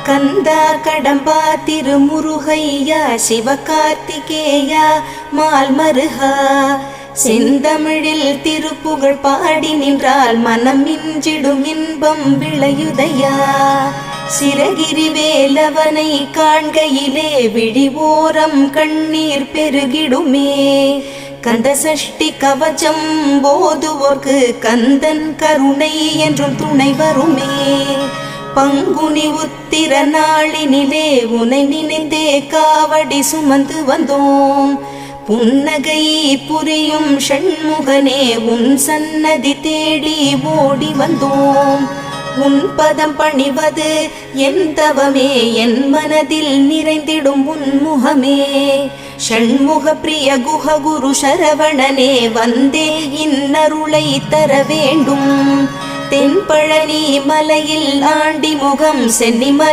கந்தா கடம்பா திருமுருகையா சிவகார்த்திகேயா மால்மருகா செந்தமிழில் திருப்புகழ் பாடி நின்றால் மனம் மிஞ்சிடும் இன்பம் விளையுதையா. சிரகிரி வேலவனை காண்கையிலே விழி ஓரம் கண்ணீர் பெருகிடுமே. கந்த சஷ்டி கவச்சம் போதுவோர்க்கு கந்தன் கருணை என்றும் துணை வருமே. பங்குனி உத்திர நாளினிலே உனை நினைந்தே காவடி சுமந்து வந்தோம். புன்னகை புரியும் ஷண்முகனே உன் சன்னதி தேடி ஓடி வந்தோம். உன் பதம் பணிவது என் தவமே, என் மனதில் நிறைந்திடும் உன்முகமே. ஷண்முக பிரிய குஹ குரு சரவணனே வந்தே இன்னருளை தர வேண்டும். தென்பழனி மலையில் ஆண்டி முகம் சென்னிமலை